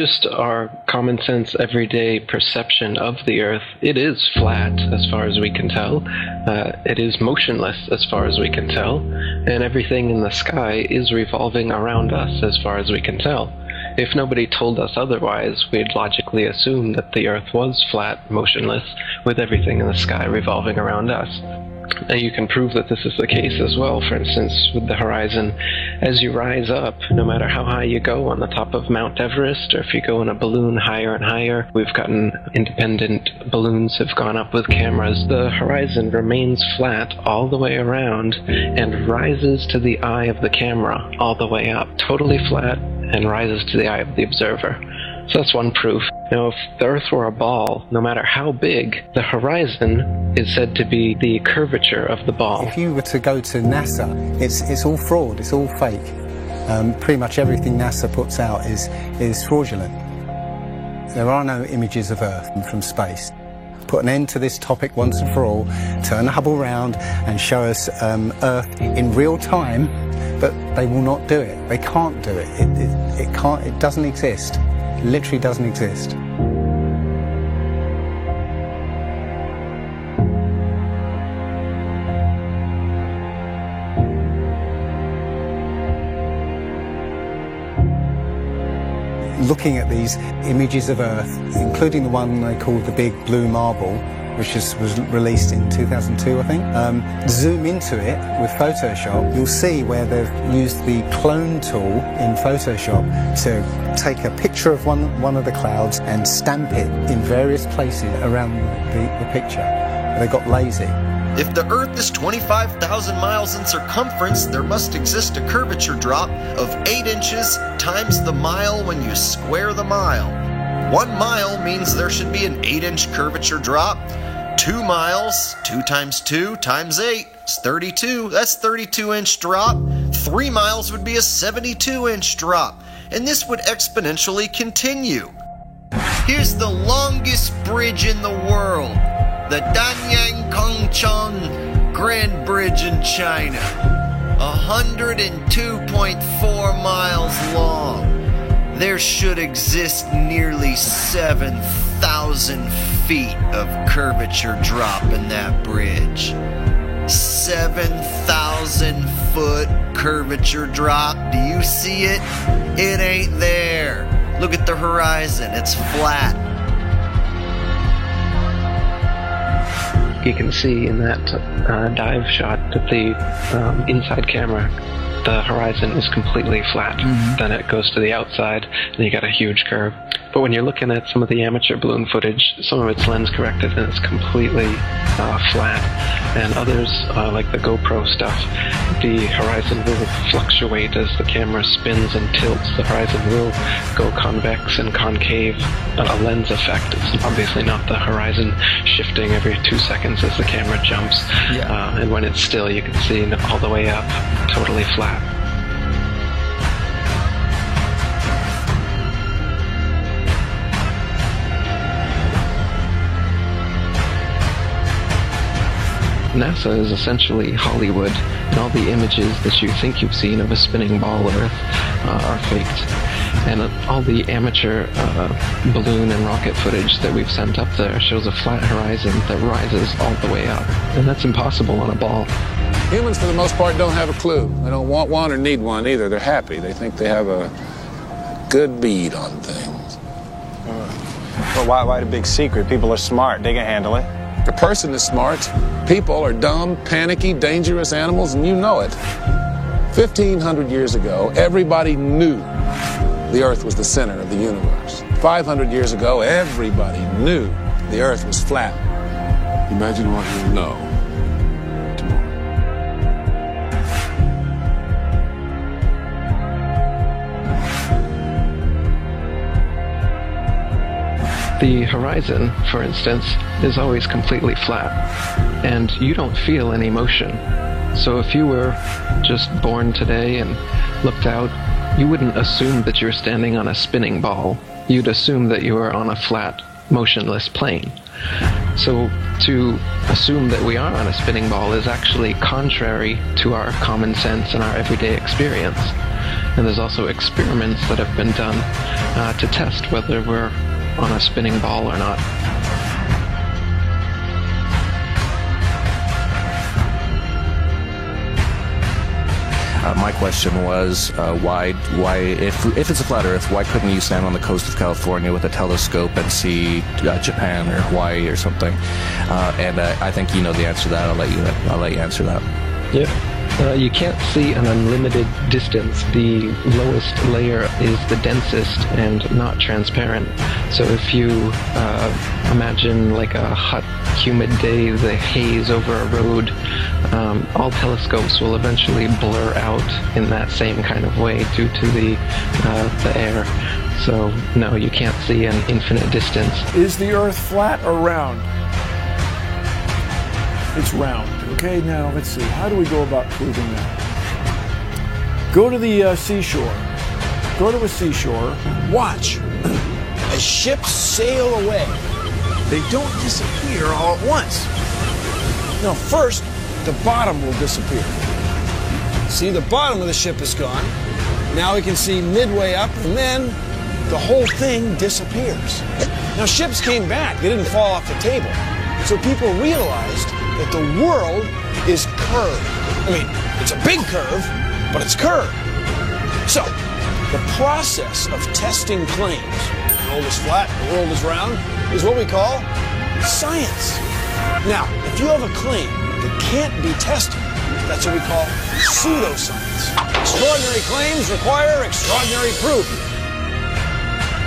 just our common sense, everyday perception of the Earth, it is flat as far as we can tell. It is motionless as far as we can tell. And everything in the sky is revolving around us as far as we can tell. If nobody told us otherwise, we'd logically assume that the Earth was flat, motionless, with everything in the sky revolving around us. And you can prove that this is the case as well, for instance, with the horizon. As you rise up, no matter how high you go on the top of Mount Everest, or if you go in a balloon higher and higher, we've gotten independent balloons have gone up with cameras, the horizon remains flat all the way around and rises to the eye of the camera all the way up. Totally flat and rises to the eye of the observer. So that's one proof. You know, if the Earth were a ball, no matter how big, the horizon is said to be the curvature of the ball. If you were to go to NASA, it's all fraud, it's all fake. Pretty much everything NASA puts out is fraudulent. There are no images of Earth from space. Put an end to this topic once and for all, turn the Hubble round and show us Earth in real time, but they will not do it. They can't do it. It doesn't exist. It literally doesn't exist. Looking at these images of Earth, including the one they called the Big Blue Marble, which was released in 2002, I think. Zoom into it with Photoshop, you'll see where they've used the clone tool in Photoshop to take a picture of one of the clouds and stamp it in various places around the picture. They got lazy. If the Earth is 25,000 miles in circumference, there must exist a curvature drop of 8 inches times the mile when you square the mile. 1 mile means there should be an 8-inch curvature drop. 2 miles, 2 times 2 times 8 is 32. That's 32-inch drop. 3 miles would be a 72-inch drop. And this would exponentially continue. Here's the longest bridge in the world. The Danyang Kongchong Grand Bridge in China. 102.4 miles long. There should exist nearly 7,000 feet of curvature drop in that bridge. 7,000 foot curvature drop. Do you see it? It ain't there. Look at the horizon. It's flat. You can see in that dive shot that the inside camera, the horizon is completely flat. Then it goes to the outside, and you got a huge curve. But when you're looking at some of the amateur balloon footage, some of it's lens corrected and it's completely flat. And others, like the GoPro stuff, the horizon will fluctuate as the camera spins and tilts. The horizon will go convex and concave. A lens effect. It's obviously not the horizon shifting every 2 seconds as the camera jumps. Yeah. And when it's still, you can see all the way up, totally flat. NASA is essentially Hollywood, and all the images that you think you've seen of a spinning ball Earth are faked. And all the amateur balloon and rocket footage that we've sent up there shows a flat horizon that rises all the way up. And that's impossible on a ball. Humans, for the most part, don't have a clue. They don't want one or need one either. They're happy. They think they have a good bead on things. Well, why the big secret? People are smart. They can handle it. The person is smart. People are dumb, panicky, dangerous animals, and you know it. 1,500 years ago, everybody knew the Earth was the center of the universe. 500 years ago, everybody knew the Earth was flat. Imagine what you'll know tomorrow. The horizon, for instance, is always completely flat, and you don't feel any motion. So if you were just born today and looked out, you wouldn't assume that you're standing on a spinning ball. You'd assume that you were on a flat, motionless plane. So to assume that we are on a spinning ball is actually contrary to our common sense and our everyday experience. And there's also experiments that have been done to test whether we're on a spinning ball or not. My question was, why, if it's a flat Earth, why couldn't you stand on the coast of California with a telescope and see Japan or Hawaii or something? And I think you know the answer to that. I'll let you answer that. Yeah. You can't see an unlimited distance. The lowest layer is the densest and not transparent. So if you imagine like a hot, humid day, the haze over a road, all telescopes will eventually blur out in that same kind of way due to the air. So no, you can't see an infinite distance. Is the Earth flat or round? It's round. Okay, now let's see. How do we go about proving that? Go to the seashore. Go to a seashore. Watch as ships sail away. They don't disappear all at once. No, first, the bottom will disappear. See, the bottom of the ship is gone. Now we can see midway up, and then the whole thing disappears. Now, ships came back. They didn't fall off the table. So people realized that the world is curved. I mean, it's a big curve, but it's curved. So, the process of testing claims, the world is flat, the world is round, is what we call science. Now, if you have a claim that can't be tested, that's what we call pseudoscience. Extraordinary claims require extraordinary proof.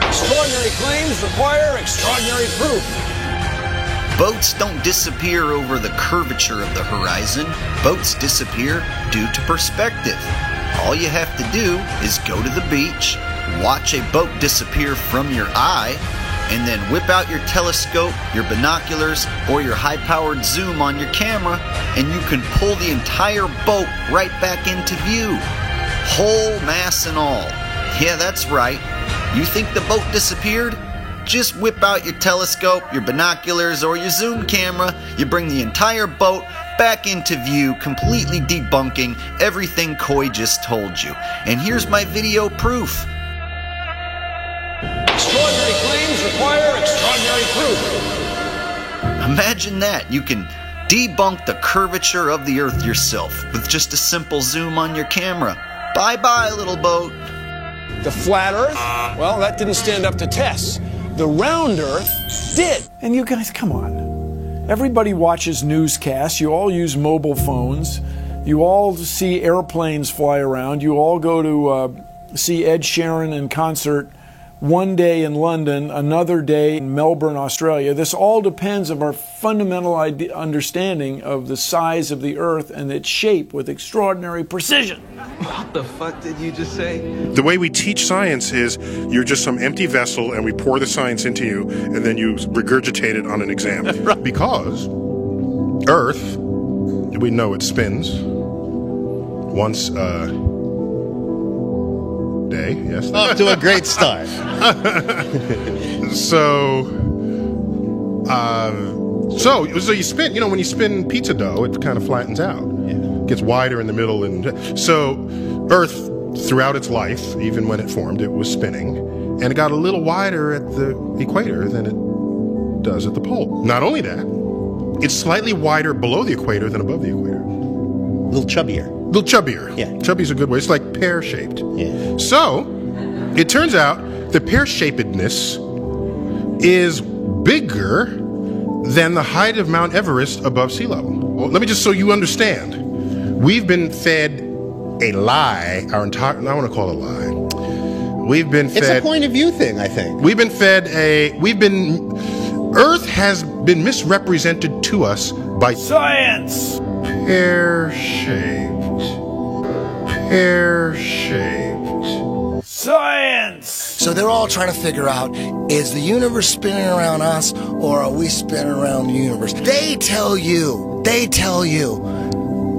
Extraordinary claims require extraordinary proof. Boats don't disappear over the curvature of the horizon. Boats disappear due to perspective. All you have to do is go to the beach, watch a boat disappear from your eye, and then whip out your telescope, your binoculars, or your high-powered zoom on your camera, and you can pull the entire boat right back into view. Whole mass and all. Yeah, that's right. You think the boat disappeared? Just whip out your telescope, your binoculars, or your zoom camera. You bring the entire boat back into view, completely debunking everything Coy just told you. And here's my video proof. Extraordinary claims require extraordinary proof. Imagine that. You can debunk the curvature of the Earth yourself with just a simple zoom on your camera. Bye-bye, little boat. The flat Earth? Well, that didn't stand up to tests. The round Earth did. And you guys, come on. Everybody watches newscasts. You all use mobile phones. You all see airplanes fly around. You all go to see Ed Sheeran in concert one day in London, another day in Melbourne, Australia. This all depends on our fundamental understanding of the size of the Earth and its shape with extraordinary precision. What the fuck did you just say? The way we teach science is you're just some empty vessel and we pour the science into you and then you regurgitate it on an exam. Right. Because Earth, we know it spins once a day, yes. Off to a great start. So you spin, when you spin pizza dough, it kind of flattens out. Yeah. Gets wider in the middle, and so Earth throughout its life, even when it formed, it was spinning, and it got a little wider at the equator than it does at the pole. Not only that, it's slightly wider below the equator than above the equator. A little chubbier. Yeah. Chubby's a good way. It's like pear-shaped. Yeah. So, it turns out the pear-shapedness is bigger than the height of Mount Everest above sea level. Well, let me just so you understand. We've been fed a lie our entire... I want to call it a lie. We've been fed... It's a point of view thing, I think. We've been fed Earth has been misrepresented to us by... Science! Pear-shaped. Science! So they're all trying to figure out, is the universe spinning around us or are we spinning around the universe? They tell you,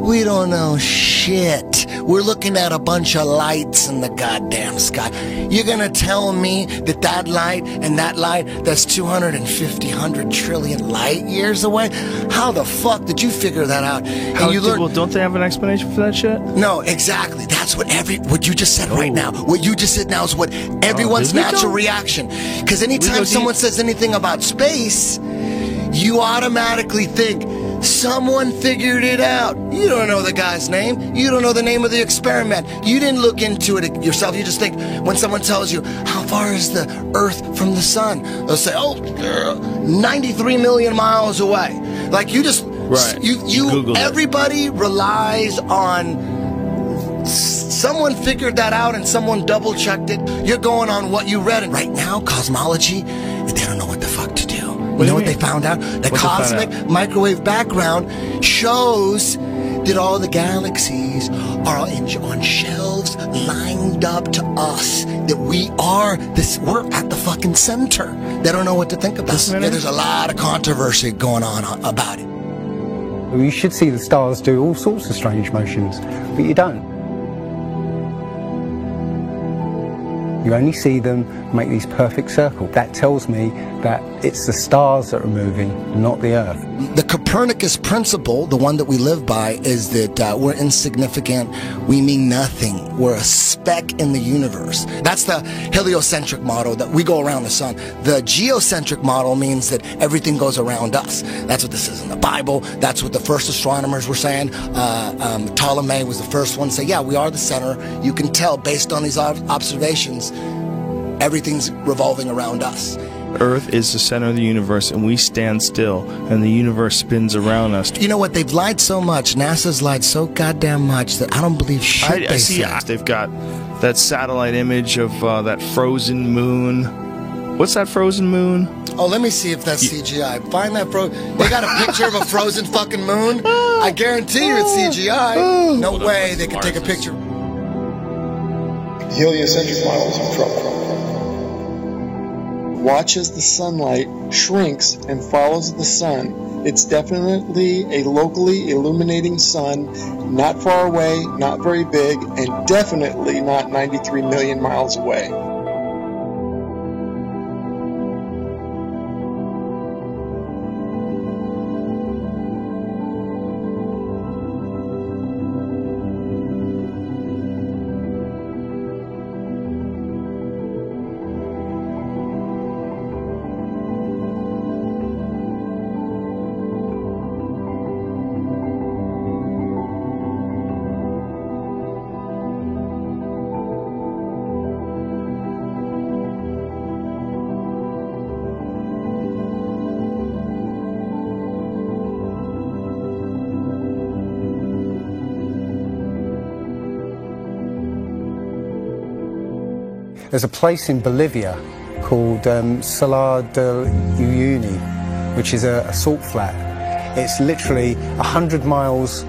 we don't know shit. We're looking at a bunch of lights in the goddamn sky. You're gonna tell me that that light and that light that's 100 trillion light years away? How the fuck did you figure that out? And you well, don't they have an explanation for that shit? No, exactly. That's what what you just said right now. What you just said now is what everyone's natural reaction. Because anytime someone says anything about space, you automatically think someone figured it out. You don't know the guy's name. You don't know the name of the experiment. You didn't look into it yourself. You just think when someone tells you, how far is the Earth from the sun? They'll say, 93 million miles away. Like you just, everybody relies on someone figured that out and someone double checked it. You're going on what you read. And right now, cosmology, they don't know what the fuck to do. You know what they found out? The cosmic microwave background shows that all the galaxies are on shelves lined up to us. That we're at the fucking center. They don't know what to think about. There's a lot of controversy going on about it. Well, you should see the stars do all sorts of strange motions, but you don't. You only see them make these perfect circles. That tells me that it's the stars that are moving, not the Earth. The Copernicus principle, the one that we live by, is that we're insignificant, we mean nothing, we're a speck in the universe. That's the heliocentric model, that we go around the sun. The geocentric model means that everything goes around us. That's what this is in the Bible. That's what the first astronomers were saying. Ptolemy was the first one to say, yeah, we are the center. You can tell based on these observations, everything's revolving around us. Earth is the center of the universe, and we stand still, and the universe spins around us. You know what? They've lied so much. NASA's lied so goddamn much that I don't believe shit they say. They've got that satellite image of that frozen moon. What's that frozen moon? Oh, let me see if that's CGI. Find that They got a picture of a frozen fucking moon. I guarantee you it's CGI. No way they could take a picture. The heliocentric model is in trouble. Watch as the sunlight shrinks and follows the sun. It's definitely a locally illuminating sun, not far away, not very big, and definitely not 93 million miles away. There's a place in Bolivia called Salar del Uyuni, which is a salt flat. It's literally 100 miles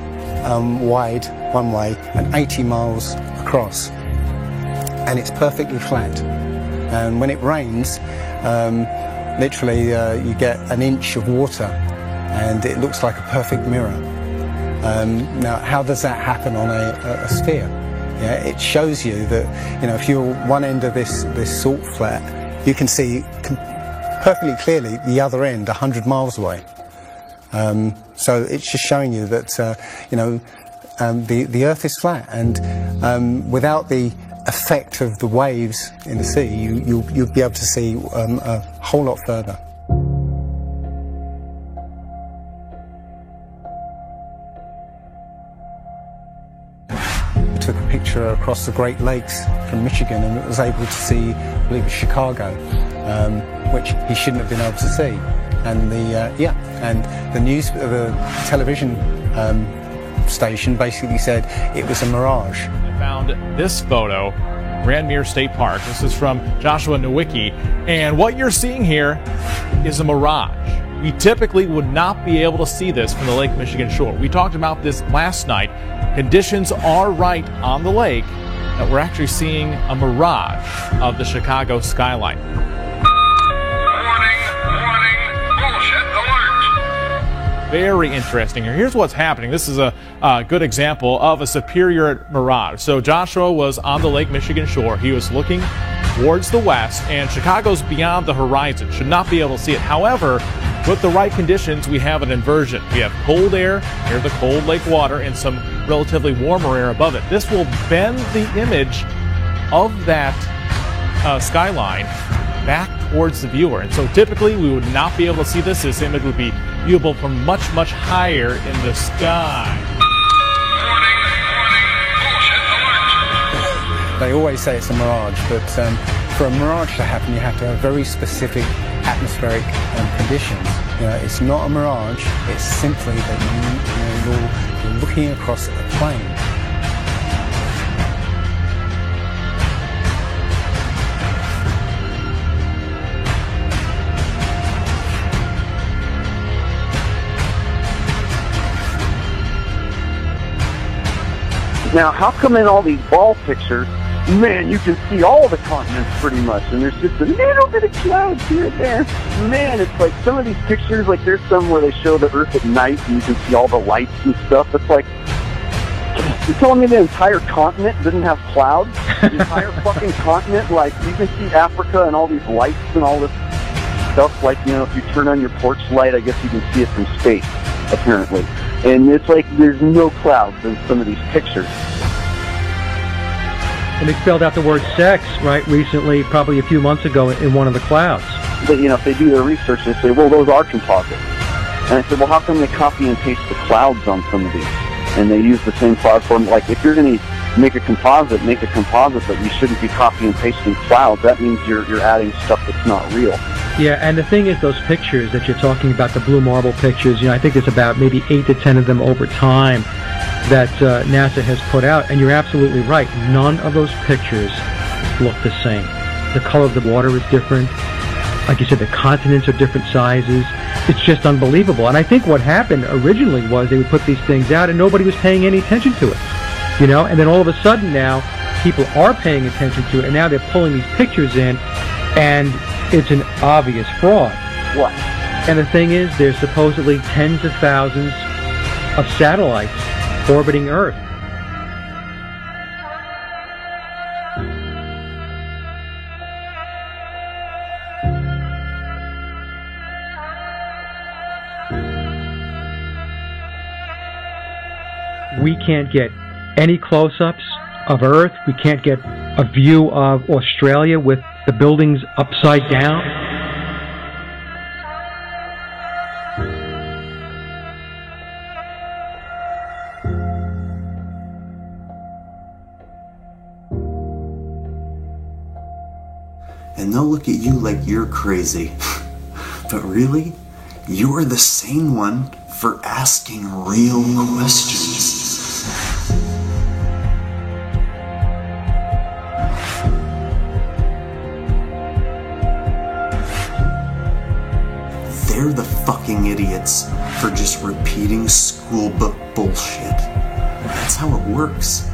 wide one way and 80 miles across, and it's perfectly flat. And when it rains, literally you get an inch of water, and it looks like a perfect mirror. Now, how does that happen on a sphere? Yeah, it shows you that, you know, if you're one end of this salt flat, you can see perfectly clearly the other end 100 miles away. So it's just showing you that, you know, the Earth is flat, and without the effect of the waves in the sea, you'll be able to see a whole lot further. Took a picture across the Great Lakes from Michigan and was able to see, I believe, Chicago, which he shouldn't have been able to see. And the television station basically said it was a mirage. I found this photo, Grandmere State Park. This is from Joshua Nowicki, and what you're seeing here is a mirage. We typically would not be able to see this from the Lake Michigan shore. We talked about this last night. Conditions are right on the lake that we're actually seeing a mirage of the Chicago skyline. Warning, bullshit alert. very interesting here. Here's what's happening. This is a good example of a superior mirage. So Joshua was on the Lake Michigan shore. He was looking towards the west, and Chicago's beyond the horizon. Should not be able to see it. However, with the right conditions, we have an inversion. We have cold air near the cold lake water and some relatively warmer air above it. This will bend the image of that skyline back towards the viewer. And so typically we would not be able to see this. This image would be viewable from much, much higher in the sky. They always say it's a mirage, but for a mirage to happen, you have to have very specific atmospheric conditions. You know, it's not a mirage, it's simply that you're looking across a plane. Now, how come in all these ball pictures, man, you can see all the continents pretty much, and there's just a little bit of clouds here and there. Man, it's like some of these pictures, like there's some where they show the Earth at night and you can see all the lights and stuff. It's like, you're telling me the entire continent didn't have clouds? The entire fucking continent, like you can see Africa and all these lights and all this stuff, like, you know, if you turn on your porch light, I guess you can see it from space, apparently. And it's like there's no clouds in some of these pictures. And they spelled out the word sex, right, recently, probably a few months ago, in one of the clouds. But, you know, if they do their research, they say, well, those are composites. And I said, well, how come they copy and paste the clouds on some of these? And they use the same cloud form. Like, if you're going to make a composite, but you shouldn't be copying and pasting clouds. That means you're adding stuff that's not real. Yeah, and the thing is, those pictures that you're talking about, the blue marble pictures, you know, I think there's about maybe 8 to 10 of them over time that NASA has put out, and you're absolutely right. None of those pictures look the same. The color of the water is different. Like you said, the continents are different sizes. It's just unbelievable. And I think what happened originally was they would put these things out and nobody was paying any attention to it. You know, and then all of a sudden now people are paying attention to it, and now they're pulling these pictures in, and it's an obvious fraud. What? And the thing is, there's supposedly tens of thousands of satellites orbiting Earth. We can't get any close-ups of Earth. We can't get a view of Australia with the buildings upside down. And they'll look at you like you're crazy. But really, you're the sane one for asking real questions. They're the fucking idiots for just repeating school book bullshit. That's how it works.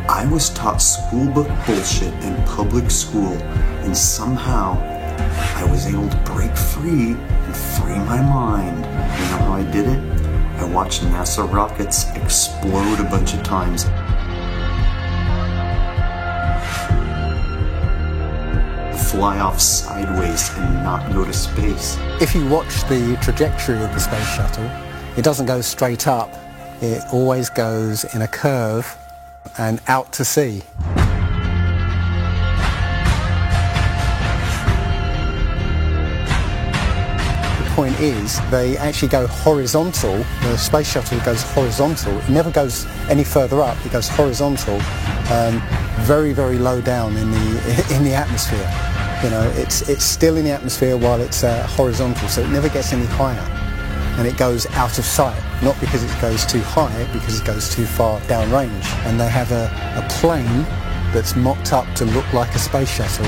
I was taught school book bullshit in public school, and somehow I was able to break free and free my mind. You know how I did it? I watched NASA rockets explode a bunch of times. Fly off sideways and not go to space. If you watch the trajectory of the space shuttle, it doesn't go straight up. It always goes in a curve and out to sea. The point is, they actually go horizontal. The space shuttle goes horizontal. It never goes any further up. It goes horizontal, very, very low down in the atmosphere. You know, it's still in the atmosphere while it's horizontal, so it never gets any higher. And it goes out of sight, not because it goes too high, because it goes too far downrange. And they have a plane that's mocked up to look like a space shuttle.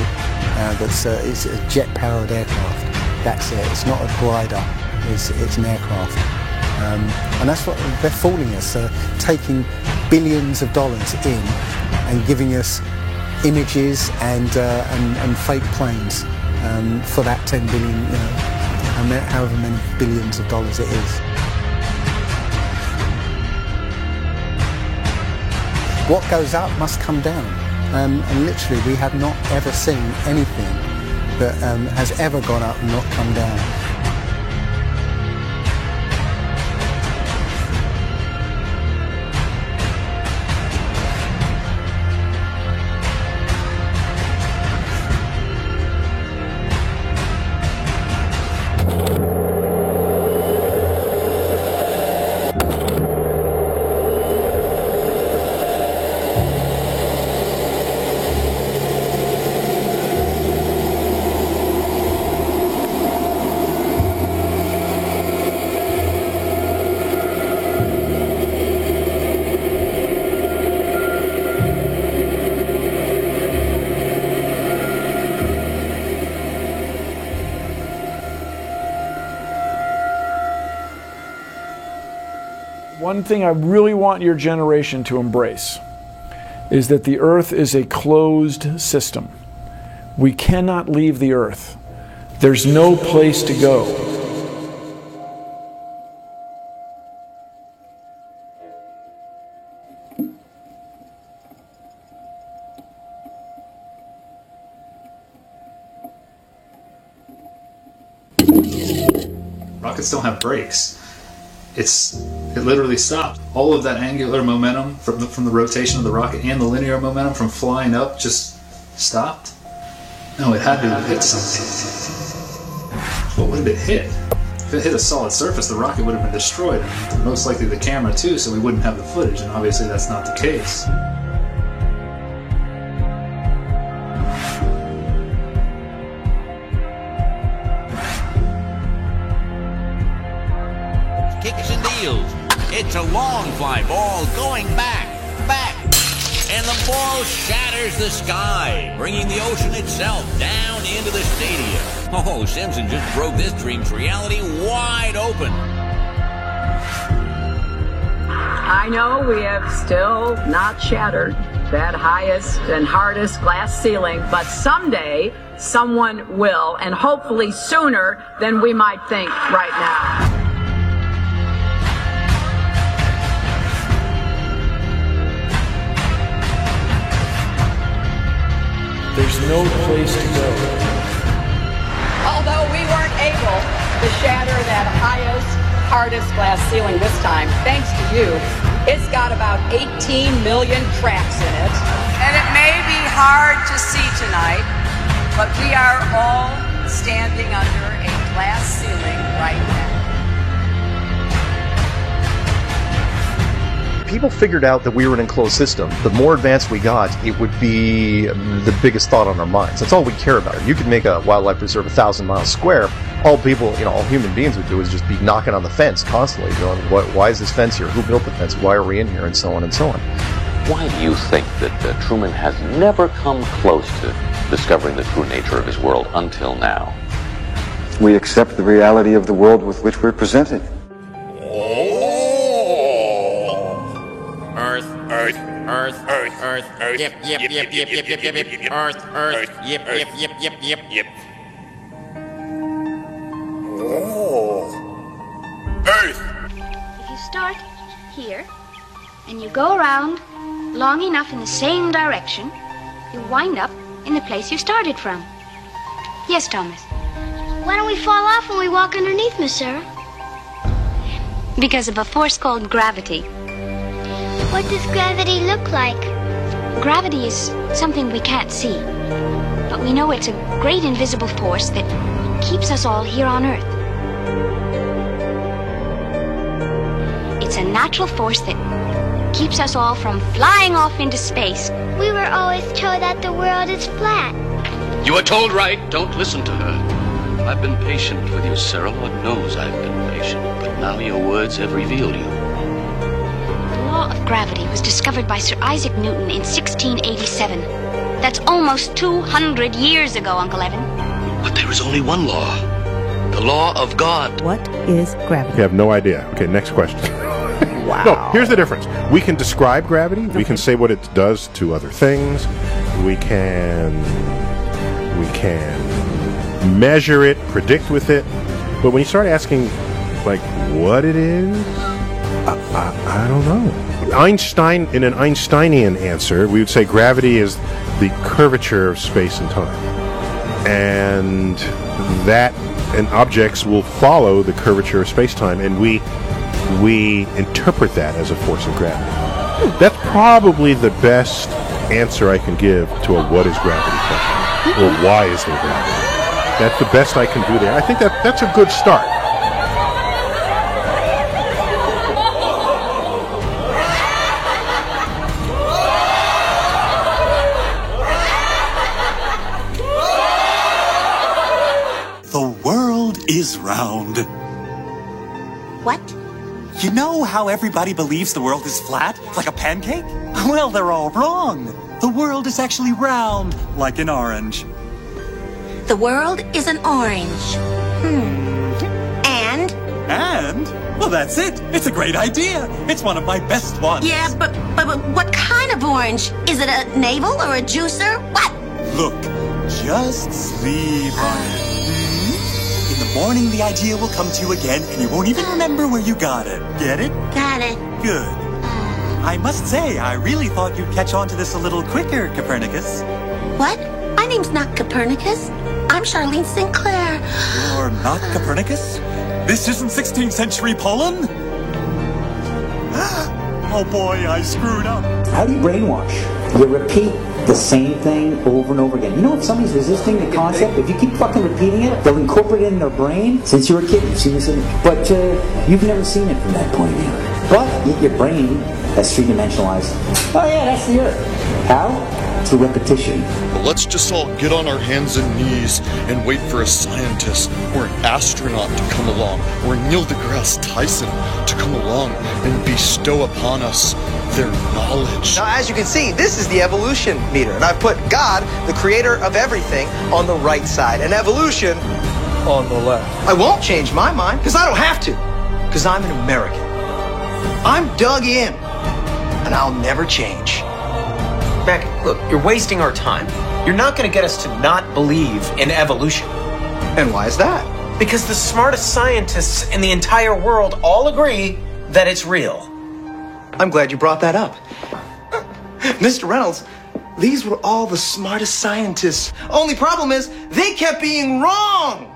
It's a jet-powered aircraft. That's it. It's not a glider. It's an aircraft. And that's what they're fooling us, taking billions of dollars in and giving us images and fake planes for that 10 billion. You know, however many billions of dollars it is. What goes up must come down, and literally we have not ever seen anything that has ever gone up and not come down. One thing I really want your generation to embrace is that the Earth is a closed system. We cannot leave the Earth. There's no place to go. Rockets don't have brakes. It literally stopped. All of that angular momentum from the rotation of the rocket and the linear momentum from flying up just stopped. No, it had to have hit something. What would have it hit? If it hit a solid surface, the rocket would have been destroyed, and most likely the camera too, so we wouldn't have the footage, and obviously that's not the case. It's a long fly ball going back, and the ball shatters the sky, bringing the ocean itself down into the stadium. Oh, Simpson just broke this dream's reality wide open. I know we have still not shattered that highest and hardest glass ceiling, but someday someone will, and hopefully sooner than we might think right now. There's no place to go. Although we weren't able to shatter that highest, hardest glass ceiling this time, thanks to you, it's got about 18 million cracks in it. And it may be hard to see tonight, but we are all standing under a glass ceiling right now. People figured out that we were an enclosed system. The more advanced we got, it would be the biggest thought on our minds. That's all we care about. You could make a wildlife preserve 1,000 miles square. All people, all human beings would do is just be knocking on the fence constantly, going, why is this fence here? Who built the fence? Why are we in here? And so on and so on. Why do you think that Truman has never come close to discovering the true nature of his world until now? We accept the reality of the world with which we're presented. Earth, yep, Earth, yep. Oh. Earth! If you start here, and you go around long enough in the same direction, you wind up in the place you started from. Yes, Thomas? Why don't we fall off when we walk underneath, Miss Sarah? Because of a force called gravity. What does gravity look like? Gravity is something we can't see, but we know it's a great invisible force that keeps us all here on Earth. It's a natural force that keeps us all from flying off into space. We were always told that the world is flat. You were told right. Don't listen to her. I've been patient with you, Sarah. Lord knows I've been patient, but now your words have revealed you. The law of gravity was discovered by Sir Isaac Newton in 1687. That's almost 200 years ago, Uncle Evan. But there is only one law. The law of God. What is gravity? You have no idea. Okay, next question. Wow. No, here's the difference. We can describe gravity. Okay. We can say what it does to other things. We can measure it, predict with it. But when you start asking, like, what it is, I don't know. Einstein, in an Einsteinian answer, we would say gravity is the curvature of space and time. And objects will follow the curvature of space-time, and we interpret that as a force of gravity. That's probably the best answer I can give to a what is gravity question, or why is there gravity. That's the best I can do there. I think that's a good start. The world is round. What? You know how everybody believes the world is flat, like a pancake? Well, they're all wrong. The world is actually round, like an orange. The world is an orange. And? And? Well, that's it. It's a great idea. It's one of my best ones. Yeah, but what kind of orange? Is it a navel or a juicer? What? Look, just sleep on it. In the morning, the idea will come to you again, and you won't even remember where you got it. Get it? Got it. Good. I must say, I really thought you'd catch on to this a little quicker, Copernicus. What? My name's not Copernicus. I'm Charlene Sinclair. You're not Copernicus? This isn't 16th century Poland? Oh boy, I screwed up. How do you brainwash? You repeat the same thing over and over again. You know, if somebody's resisting the concept, if you keep fucking repeating it, they'll incorporate it in their brain. Since you were a kid, you've seen this, but you've never seen it from that point of view. But your brain has three-dimensionalized. Oh yeah, that's the Earth. How? Through repetition. Let's just all get on our hands and knees and wait for a scientist or an astronaut to come along, or Neil deGrasse Tyson to come along and bestow upon us their knowledge. Now, as you can see, this is the evolution meter, and I've put God, the creator of everything, on the right side, and evolution on the left. I won't change my mind, because I don't have to, because I'm an American. I'm dug in, and I'll never change. Beck, look, you're wasting our time. You're not going to get us to not believe in evolution. And why is that? Because the smartest scientists in the entire world all agree that it's real. I'm glad you brought that up. Mr. Reynolds, these were all the smartest scientists. Only problem is, they kept being wrong!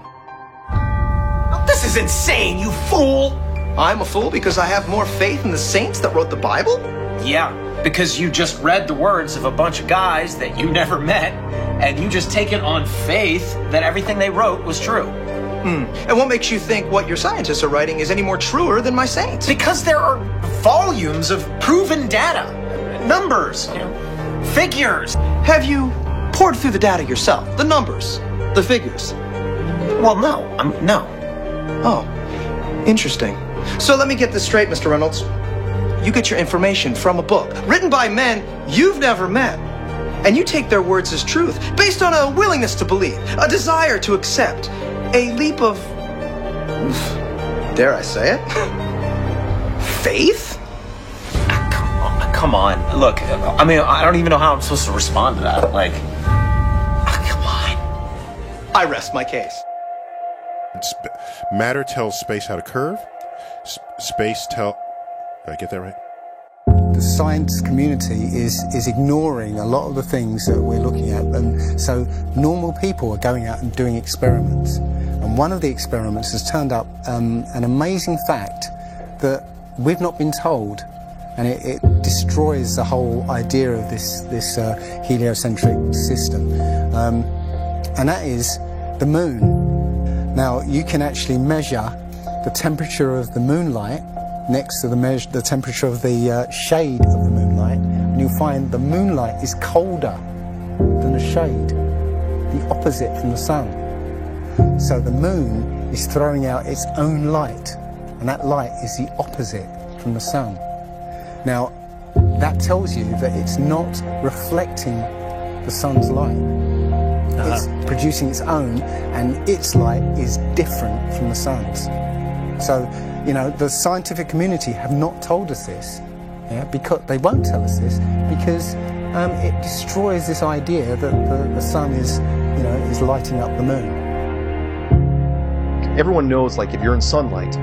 Oh, this is insane, you fool! I'm a fool because I have more faith in the saints that wrote the Bible? Yeah, because you just read the words of a bunch of guys that you never met, and you just take it on faith that everything they wrote was true. And what makes you think what your scientists are writing is any more truer than my saints? Because there are volumes of proven data, numbers, figures. Have you poured through the data yourself? The numbers, the figures? Well, no. No. Oh, interesting. So let me get this straight, Mr. Reynolds. You get your information from a book written by men you've never met, and you take their words as truth based on a willingness to believe, a desire to accept, a leap of, dare I say it, faith? Come on. Look, I mean, I don't even know how I'm supposed to respond to that. Like, come on. I rest my case. Matter tells space how to curve. Space tell... Did I get that right? The science community is ignoring a lot of the things that we're looking at, and so normal people are going out and doing experiments. And one of the experiments has turned up an amazing fact that we've not been told, and it destroys the whole idea of this heliocentric system, and that is the moon. Now, you can actually measure the temperature of the moonlight next to the temperature of the shade of the moonlight, and you'll find the moonlight is colder than the shade, the opposite from the sun. So the moon is throwing out its own light, and that light is the opposite from the sun. Now, that tells you that it's not reflecting the sun's light. It's producing its own, and its light is different from the sun's. So, you know, the scientific community have not told us this, because they won't tell us this, because it destroys this idea that the sun is, is lighting up the moon. everyone knows, like, if you're in sunlight,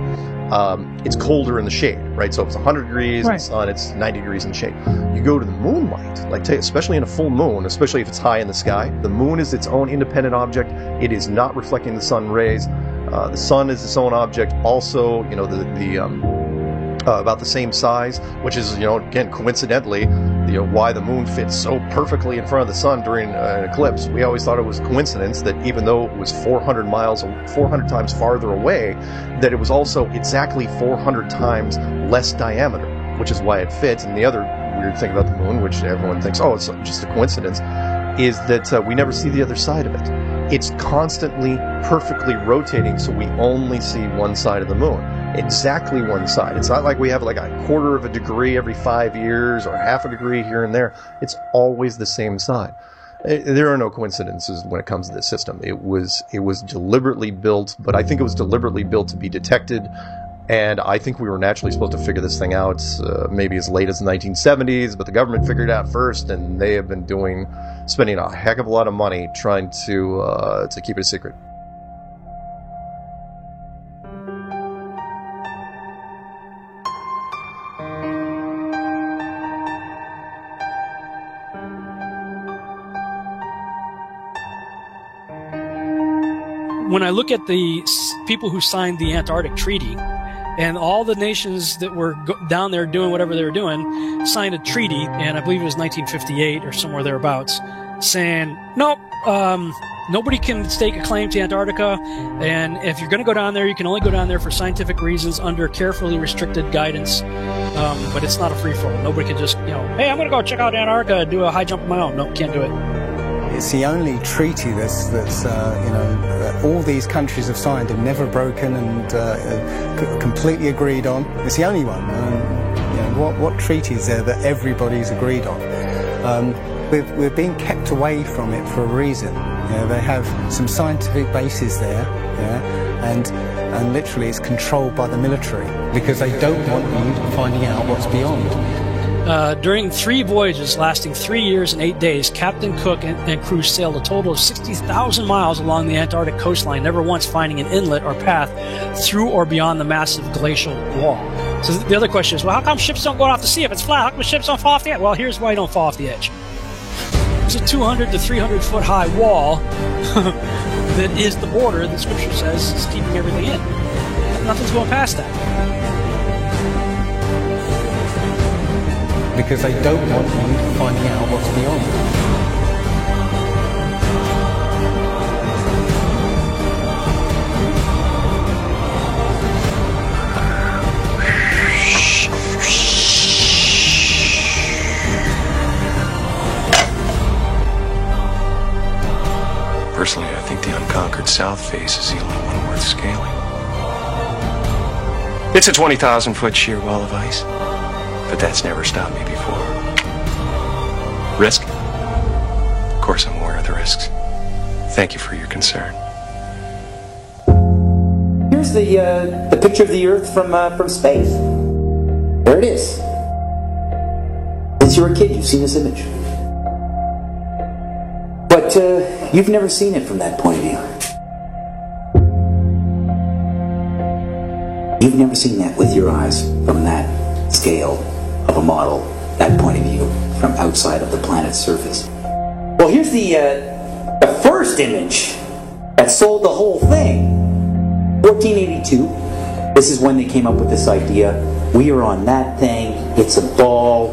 it's colder in the shade, right? So if it's 100 degrees in the sun, it's 90 degrees in the shade. You go to the moonlight, like, especially in a full moon, especially if it's high in the sky, the moon is its own independent object. It is not reflecting the sun rays. The sun is its own object. Also, you know, about the same size, which is, you know, again, coincidentally, you know, why the moon fits so perfectly in front of the sun during an eclipse. We always thought it was coincidence that even though it was 400 times farther away, that it was also exactly 400 times less diameter, which is why it fits. And the other weird thing about the moon, which everyone thinks, oh, it's just a coincidence, is that we never see the other side of it. It's constantly perfectly rotating, so we only see one side of the moon. Exactly one side. It's not like we have like a quarter of a degree every 5 years or half a degree here and there. It's always the same side. There are no coincidences when it comes to this system. It was deliberately built, but I think it was deliberately built to be detected. And I think we were naturally supposed to figure this thing out maybe as late as the 1970s, but the government figured it out first, and they have been spending a heck of a lot of money trying to keep it a secret. When I look at the people who signed the Antarctic Treaty, and all the nations that were down there doing whatever they were doing signed a treaty, and I believe it was 1958 or somewhere thereabouts, saying, nope, nobody can stake a claim to Antarctica, and if you're going to go down there, you can only go down there for scientific reasons under carefully restricted guidance, but it's not a free-for-all. Nobody can just, you know, hey, I'm going to go check out Antarctica and do a high jump of my own. No, can't do it. It's the only treaty that's all these countries have signed and never broken and completely agreed on. It's the only one. What treaty is there that everybody's agreed on? We're being kept away from it for a reason. You know, they have some scientific bases there, and literally it's controlled by the military because they don't want you finding out what's beyond. During 3 voyages lasting 3 years and 8 days, Captain Cook and crew sailed a total of 60,000 miles along the Antarctic coastline, never once finding an inlet or path through or beyond the massive glacial wall. So the other question is, well, how come ships don't go off the sea if it's flat? How come ships don't fall off the edge? Well, here's why you don't fall off the edge. There's a 200 to 300 foot high wall that is the border that Scripture says is keeping everything in. Nothing's going past that. Because they don't want you finding out what's beyond. Personally, I think the unconquered south face is the only one worth scaling. It's a 20,000-foot sheer wall of ice. But that's never stopped me before. Risk? Of course I'm aware of the risks. Thank you for your concern. Here's the picture of the Earth from space. There it is. Since you were a kid, you've seen this image. But you've never seen it from that point of view. You've never seen that with your eyes from that scale of a model, that point of view, from outside of the planet's surface. Well, here's the first image that sold the whole thing. 1482. This is when they came up with this idea. We are on that thing. It's a ball.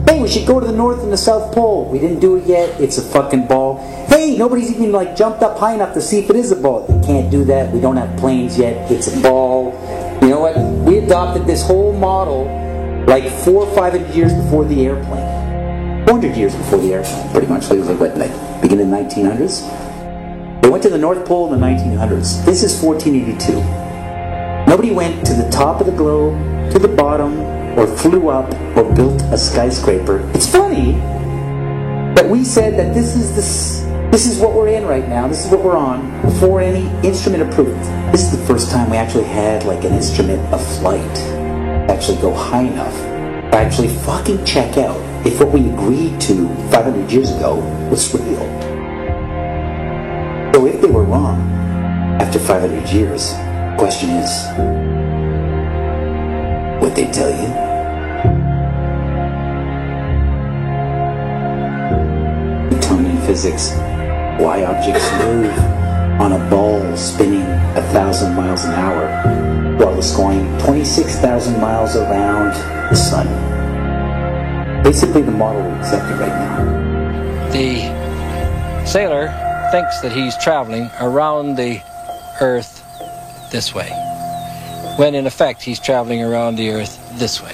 Hey, we should go to the North and the South Pole. We didn't do it yet. It's a fucking ball. Hey, nobody's even like jumped up high enough to see if it is a ball. They can't do that. We don't have planes yet. It's a ball. You know what? We adopted this whole model like 400 or 500 years before the airplane. 400 years before the airplane, pretty much. So it was like, what, like beginning of the 1900s? They went to the North Pole in the 1900s. This is 1482. Nobody went to the top of the globe, to the bottom, or flew up, or built a skyscraper. It's funny that we said that this is what we're in right now. This is what we're on before any instrument approved. This is the first time we actually had like an instrument of flight. Actually go high enough to actually fucking check out if what we agreed to 500 years ago was real. So if they were wrong after 500 years, question is, what they tell you? Newtonian physics, why objects move on a ball spinning 1,000 miles an hour while it's going 26,000 miles around the sun. Basically the model we accepted right now. The sailor thinks that he's traveling around the Earth this way, when in effect he's traveling around the Earth this way.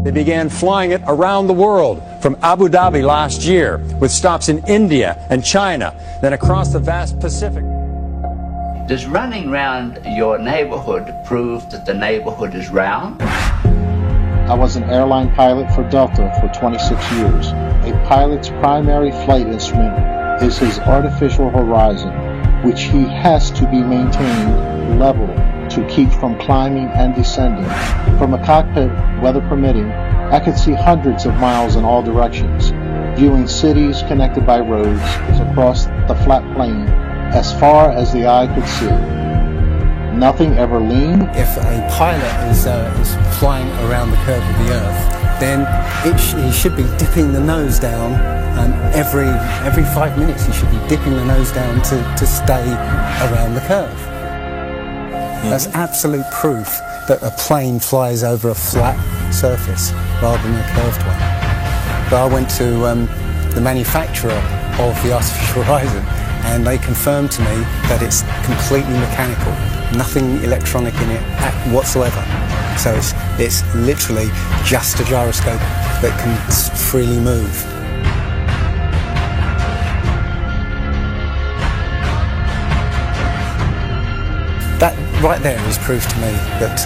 They began flying it around the world, from Abu Dhabi last year, with stops in India and China, then across the vast Pacific. Does running around your neighborhood prove that the neighborhood is round? I was an airline pilot for Delta for 26 years. A pilot's primary flight instrument is his artificial horizon, which he has to be maintained level to keep from climbing and descending. From a cockpit, weather permitting, I could see hundreds of miles in all directions, viewing cities connected by roads across the flat plain as far as the eye could see. Nothing ever leaned. If a pilot is flying around the curve of the Earth, then he should be dipping the nose down, and every 5 minutes he should be dipping the nose down to stay around the curve. That's absolute proof that a plane flies over a flat surface rather than a curved one. But I went to the manufacturer of the artificial horizon, and they confirmed to me that it's completely mechanical, nothing electronic in it whatsoever. So it's literally just a gyroscope that can freely move. That right there is proof to me that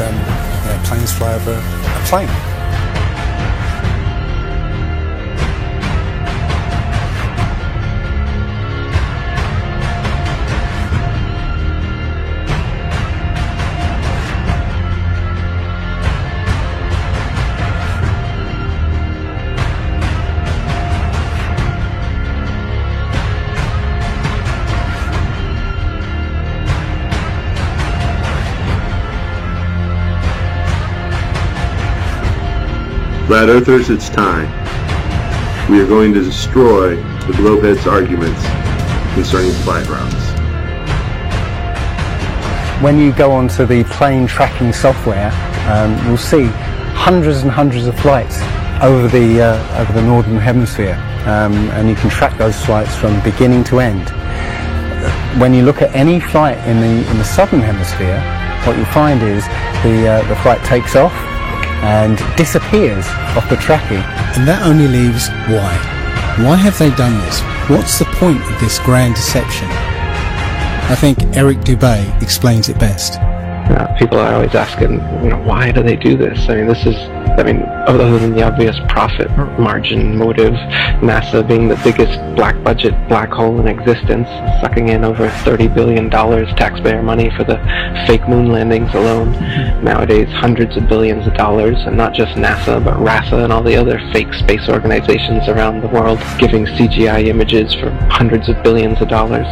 planes fly over a plane. Flat Earthers, it's time. We are going to destroy the Globeheads' arguments concerning flight routes. When you go onto the plane tracking software, you'll see hundreds and hundreds of flights over the northern hemisphere, and you can track those flights from beginning to end. When you look at any flight in the southern hemisphere, what you'll find is the flight takes off and disappears off the tracking. And that only leaves why. Why have they done this? What's the point of this grand deception? I think Eric Dubay explains it best. People are always asking, why do they do this? Other than the obvious profit margin motive, NASA being the biggest black budget black hole in existence, sucking in over $30 billion taxpayer money for the fake moon landings alone. Nowadays, hundreds of billions of dollars, and not just NASA, but RASA and all the other fake space organizations around the world giving CGI images for hundreds of billions of dollars.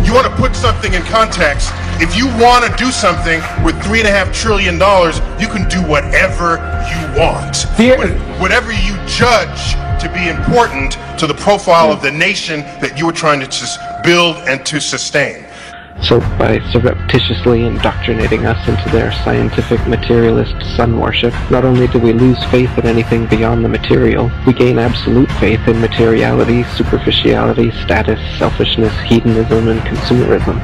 You want to put something in context. If you want to do something with $3.5 trillion, you can do whatever you want. Whatever you judge to be important to the profile of the nation that you are trying to build and to sustain. So by surreptitiously indoctrinating us into their scientific materialist sun worship, not only do we lose faith in anything beyond the material, we gain absolute faith in materiality, superficiality, status, selfishness, hedonism, and consumerism.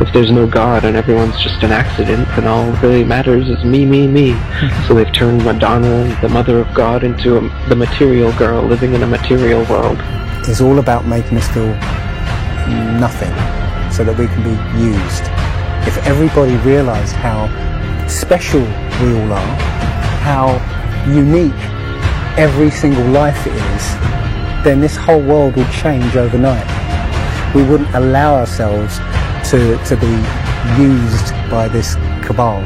If there's no God and everyone's just an accident, then all that really matters is me, me, me. So they've turned Madonna, the mother of God, into the material girl living in a material world. It's all about making us feel nothing, so that we can be used. If everybody realised how special we all are, how unique every single life is, then this whole world would change overnight. We wouldn't allow ourselves to be used by this cabal.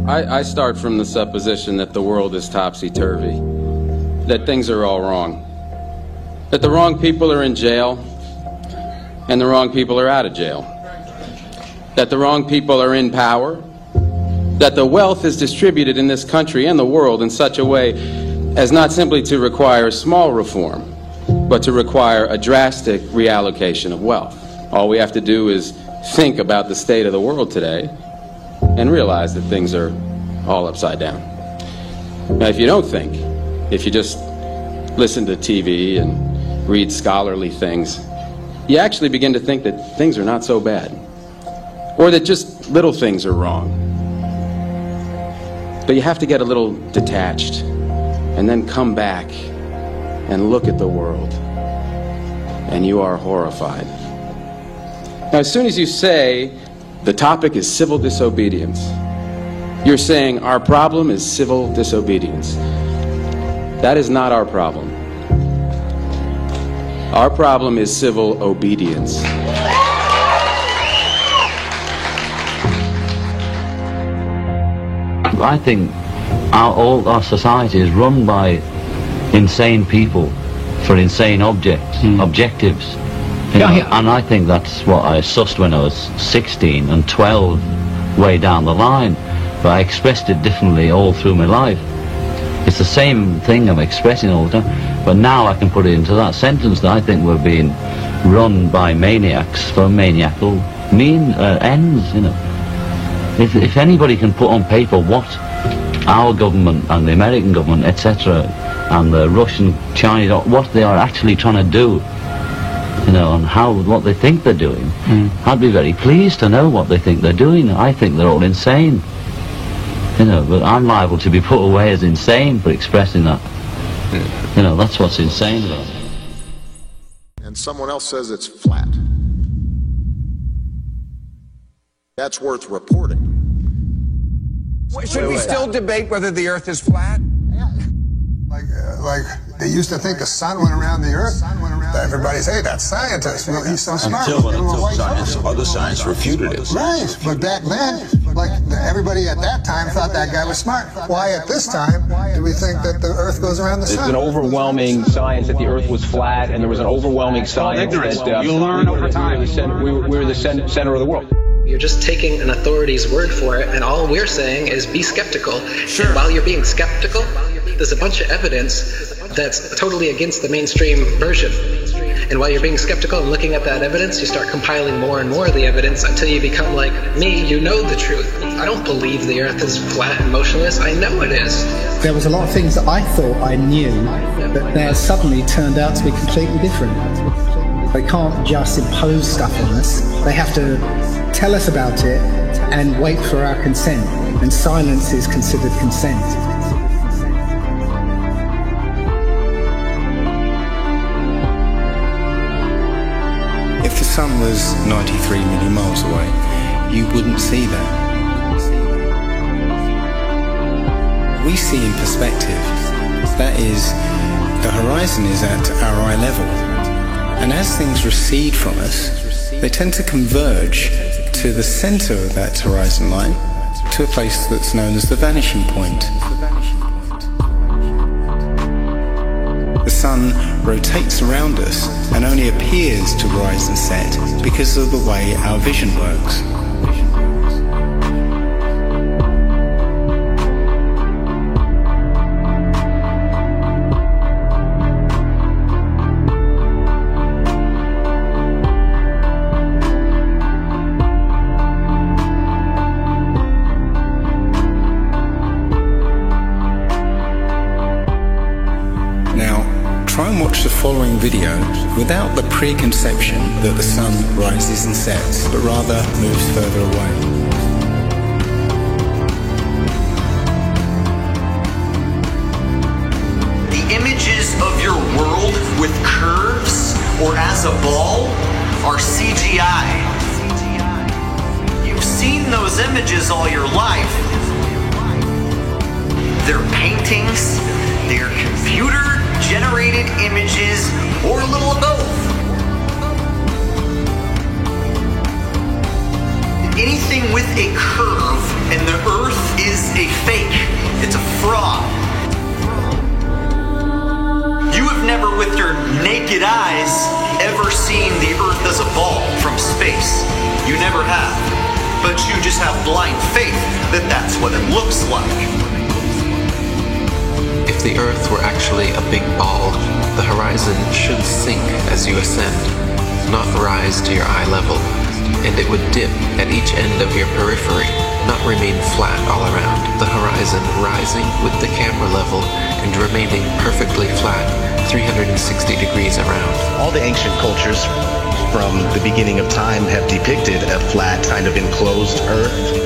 I start from the supposition that the world is topsy-turvy, that things are all wrong, that the wrong people are in jail, and the wrong people are out of jail. that the wrong people are in power, that the wealth is distributed in this country and the world in such a way as not simply to require small reform, but to require a drastic reallocation of wealth. All we have to do is think about the state of the world today and realize that things are all upside down. Now, if you don't think, if you just listen to TV and read scholarly things, you actually begin to think that things are not so bad, or that just little things are wrong. But you have to get a little detached and then come back and look at the world, and you are horrified. Now, as soon as you say the topic is civil disobedience, you're saying our problem is civil disobedience. That is not our problem. Our problem is civil obedience. I think all our society is run by insane people for insane objectives. You know, and I think that's what I sussed when I was 16 and 12 way down the line, but I expressed it differently all through my life. It's the same thing I'm expressing all the time, but now I can put it into that sentence that I think we're being run by maniacs for maniacal ends, you know. If anybody can put on paper what our government and the American government, etc., and the Russian, Chinese, what they are actually trying to do, you know, and what they think they're doing, I'd be very pleased to know what they think they're doing. I think they're all insane, you know, but I'm liable to be put away as insane for expressing that. You know, that's what's insane about it. And someone else says it's flat. That's worth reporting. Should we still debate whether the Earth is flat? Like they used to think the sun went around the Earth. Everybody say that's scientist. Well, he's so smart. Until other science refuted it. Right, but back then, like everybody at that time thought that guy was smart. Why at this time do we think that the Earth goes around the sun? There's an overwhelming science that the Earth was flat, and there was an overwhelming science that you learn over time. We were the center of the world. You're just taking an authority's word for it, and all we're saying is be skeptical. Sure. And while you're being skeptical, there's a bunch of evidence that's totally against the mainstream version. And while you're being skeptical and looking at that evidence, you start compiling more and more of the evidence until you become like me, you know the truth. I don't believe the Earth is flat and motionless. I know it is. There was a lot of things that I thought I knew that now suddenly turned out to be completely different. They can't just impose stuff on us. They have to tell us about it and wait for our consent. And silence is considered consent. If the sun was 93 million miles away, you wouldn't see that. We see in perspective. That is, the horizon is at our eye level. And as things recede from us, they tend to converge to the center of that horizon line, to a place that's known as the vanishing point. The sun rotates around us and only appears to rise and set because of the way our vision works. Try and watch the following video without the preconception that the sun rises and sets, but rather moves further away. The images of your world with curves or as a ball are CGI. You've seen those images all your life. They're paintings, they're computer-generated images, or a little of both. Anything with a curve and the Earth is a fake. It's a fraud. You have never, with your naked eyes, ever seen the Earth as a ball from space. You never have. That's what it looks like. If the Earth were actually a big ball, the horizon should sink as you ascend, not rise to your eye level, and it would dip at each end of your periphery, not remain flat all around, the horizon rising with the camera level and remaining perfectly flat 360 degrees around. All the ancient cultures from the beginning of time have depicted a flat, kind of enclosed Earth.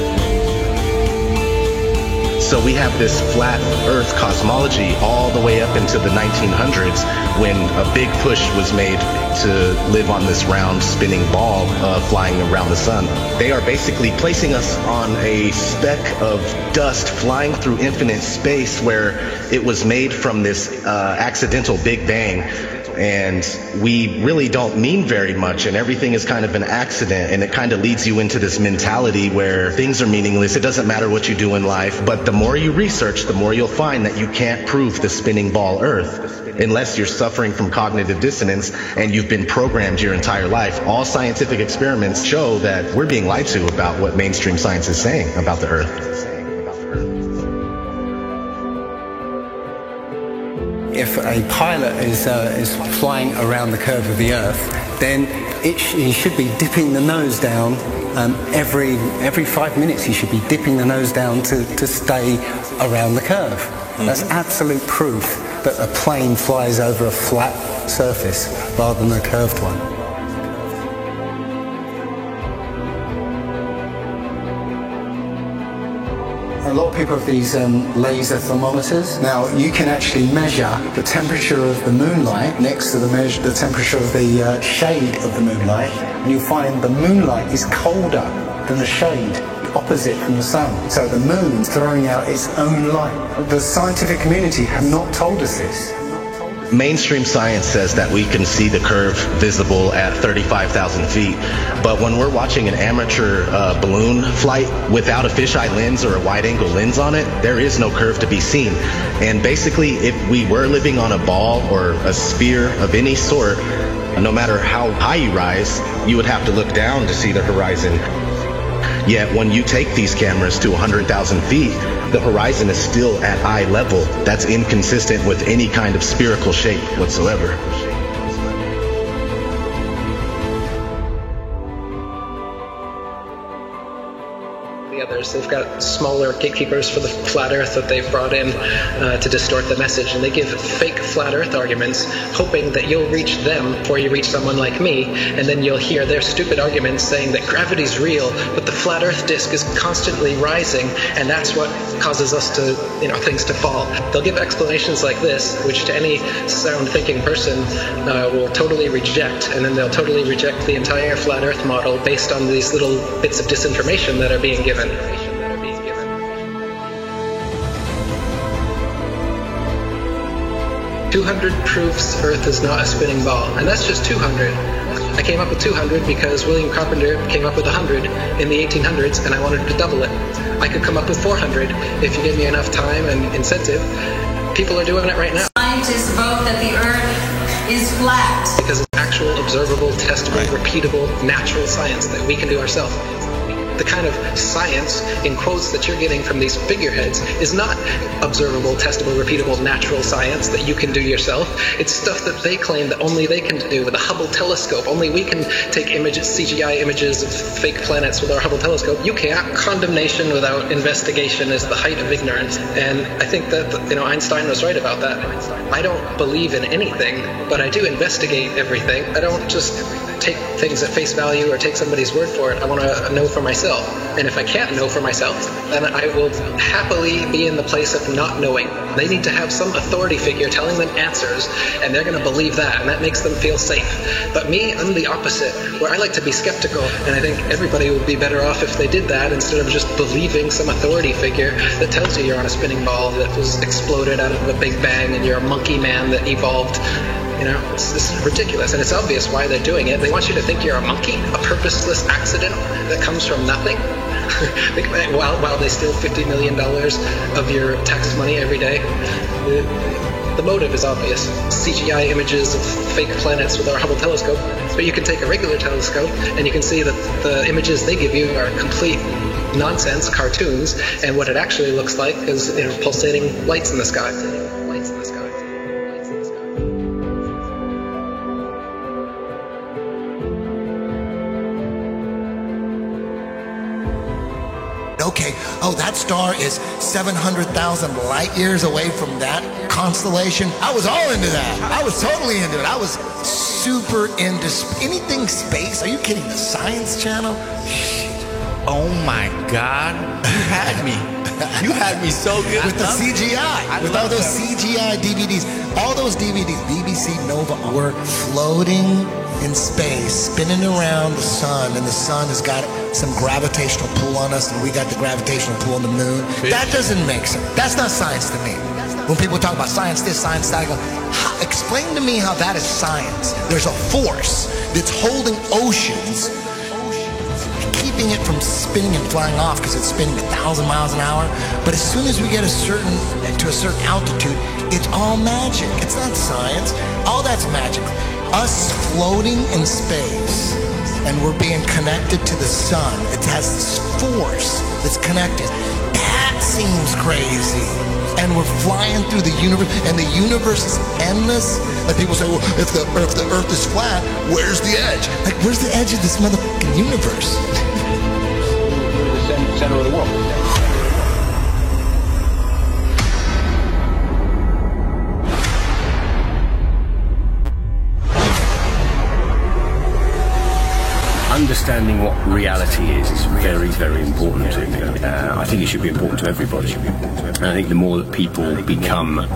So we have this flat Earth cosmology all the way up into the 1900s when a big push was made to live on this round spinning ball flying around the sun. They are basically placing us on a speck of dust flying through infinite space where it was made from this accidental Big Bang. And we really don't mean very much, and everything is kind of an accident, and it kind of leads you into this mentality where things are meaningless. It doesn't matter what you do in life, but the more you research, the more you'll find that you can't prove the spinning ball Earth unless you're suffering from cognitive dissonance and you've been programmed your entire life. All scientific experiments show that we're being lied to about what mainstream science is saying about the Earth. If a pilot is flying around the curve of the Earth, then he should be dipping the nose down every 5 minutes. He should be dipping the nose down to stay around the curve. That's absolute proof that a plane flies over a flat surface rather than a curved one. A lot of people have these laser thermometers. Now, you can actually measure the temperature of the moonlight next to the temperature of the shade of the moonlight, and you'll find the moonlight is colder than the shade opposite from the sun. So the moon's throwing out its own light. The scientific community have not told us this. Mainstream science says that we can see the curve visible at 35,000 feet, but when we're watching an amateur balloon flight without a fisheye lens or a wide-angle lens on it, there is no curve to be seen. And basically, if we were living on a ball or a sphere of any sort, no matter how high you rise, you would have to look down to see the horizon. Yet when you take these cameras to 100,000 feet, the horizon is still at eye level. That's inconsistent with any kind of spherical shape whatsoever. Others. They've got smaller gatekeepers for the flat earth that they've brought in to distort the message, and they give fake flat earth arguments hoping that you'll reach them before you reach someone like me, and then you'll hear their stupid arguments saying that gravity's real, but the flat earth disk is constantly rising, and that's what causes us to, things to fall. They'll give explanations like this, which to any sound thinking person will totally reject, and then they'll totally reject the entire flat earth model based on these little bits of disinformation that are being given. 200 proofs Earth is not a spinning ball, and that's just 200. I came up with 200 because William Carpenter came up with 100 in the 1800s, and I wanted to double it. I could come up with 400 if you give me enough time and incentive. People are doing it right now. Scientists vote that the Earth is flat. Because it's actual, observable, testable, repeatable, natural science that we can do ourselves. The kind of science, in quotes, that you're getting from these figureheads is not observable, testable, repeatable, natural science that you can do yourself. It's stuff that they claim that only they can do with a Hubble telescope. Only we can take images, CGI images of fake planets with our Hubble telescope. You can't. Condemnation without investigation is the height of ignorance. And I think that, Einstein was right about that. I don't believe in anything, but I do investigate everything. I don't just take things at face value or take somebody's word for it. I want to know for myself. And if I can't know for myself, then I will happily be in the place of not knowing. They need to have some authority figure telling them answers, and they're going to believe that, and that makes them feel safe. But me, I'm the opposite, where I like to be skeptical, and I think everybody would be better off if they did that instead of just believing some authority figure that tells you you're on a spinning ball that was exploded out of a Big Bang and you're a monkey man that evolved. It's ridiculous, and it's obvious why they're doing it. They want you to think you're a monkey, a purposeless accident that comes from nothing. While they steal $50 million of your tax money every day. The motive is obvious. CGI images of fake planets with our Hubble telescope, but you can take a regular telescope and you can see that the images they give you are complete nonsense cartoons, and what it actually looks like is pulsating lights in the sky. Okay, oh, that star is 700,000 light years away from that constellation. I was all into that. I was totally into it. I was super into anything space. Are you kidding? The Science Channel? Oh my God, you had me. You had me so good. With the CGI, with all those CGI DVDs. All those DVDs, BBC Nova, were floating in space, spinning around the sun, and the sun has got some gravitational pull on us, and we got the gravitational pull on the moon. That doesn't make sense. That's not science to me. When people talk about science this, science that, I go, explain to me how that is science. There's a force that's holding oceans, keeping it from spinning and flying off because it's spinning 1,000 miles an hour. But as soon as we get to a certain altitude, it's all magic. It's not science. All that's magic. Us floating in space, and we're being connected to the sun. It has this force that's connected. That seems crazy. And we're flying through the universe, and the universe is endless. Like people say, well, if the Earth is flat, where's the edge? Like, where's the edge of this motherfucking universe? We're the center of the world. Understanding what reality is very, very important to me. I think it should be important to everybody. And I think the more that people become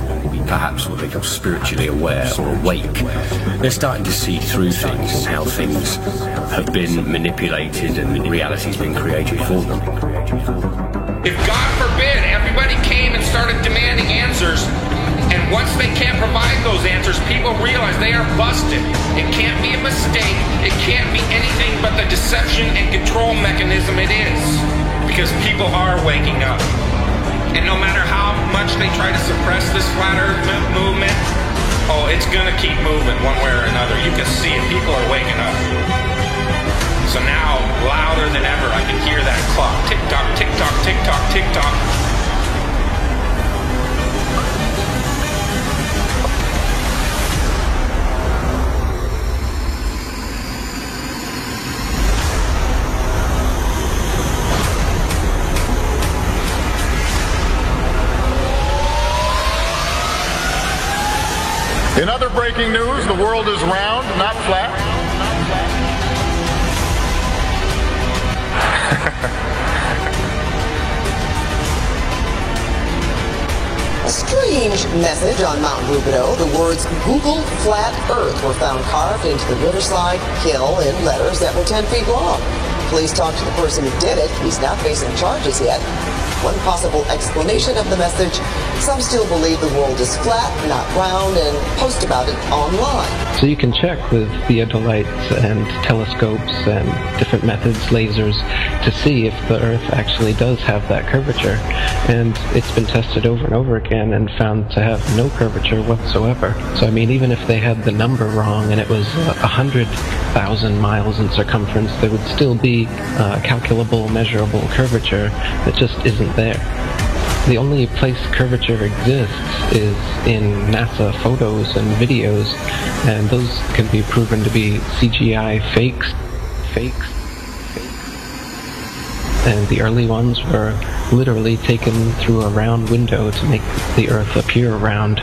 perhaps what they call spiritually aware or awake, they're starting to see through things, how things have been manipulated and reality's been created for them. If God forbid everybody came and started demanding answers, and once they can't provide those answers, people realize they are busted. It can't be a mistake. It can't be anything but the deception and control mechanism it is. Because people are waking up. And no matter how much they try to suppress this flat earth movement, oh, it's gonna keep moving one way or another. You can see it. People are waking up. So now, louder than ever, I can hear that clock. Tick-tock, tick-tock, tick-tock, tick-tock. In other breaking news, the world is round, not flat. A strange message on Mount Rubidoux. The words Google Flat Earth were found carved into the Riverside Hill in letters that were 10 feet long. Police talked to the person who did it. He's not facing charges yet. One possible explanation of the message: some still believe the world is flat, not round, and post about it online. So you can check with theodolites and telescopes and different methods, lasers, to see if the Earth actually does have that curvature. And it's been tested over and over again and found to have no curvature whatsoever. So I mean, even if they had the number wrong and it was 100,000 miles in circumference, there would still be calculable, measurable curvature that just isn't there. The only place curvature exists is in NASA photos and videos, and those can be proven to be CGI fakes. And the early ones were literally taken through a round window to make the Earth appear round.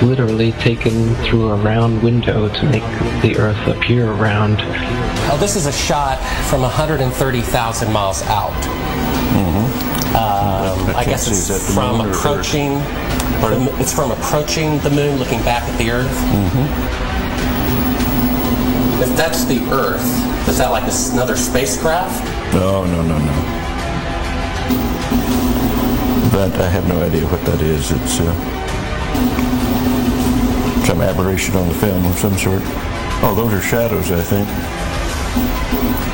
Literally taken through a round window to make the Earth appear round. Oh, this is a shot from 130,000 miles out. I guess it's from approaching. It's from approaching the moon, looking back at the Earth. If that's the Earth, is that like another spacecraft? No. That I have no idea what that is. It's some aberration on the film of some sort. Oh, those are shadows, I think.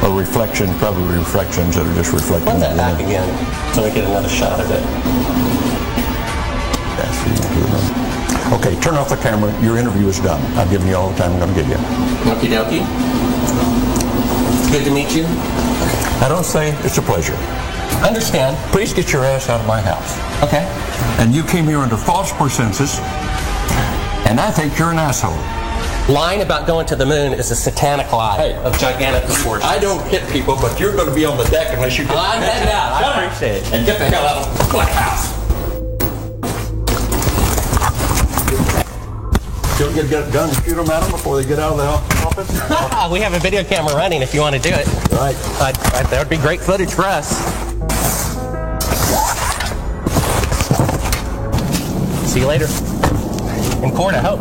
Or reflections, probably reflections that are just reflecting. Run that back again so we get another shot of it. Okay, turn off the camera. Your interview is done. I've given you all the time I'm going to give you. Okie dokie. Good to meet you. I don't say it's a pleasure. Understand. Please get your ass out of my house. Okay. And you came here under false pretenses, and I think you're an asshole. Lying about going to the moon is a satanic lie of gigantic proportions. I don't hit people, but you're going to be on the deck unless you get... I'm heading out. I appreciate it. And get the hell out of my house. You'll get a gun and shoot them at them before they get out of the office? We have a video camera running if you want to do it. Right. That would be great footage for us. See you later. In court, I hope.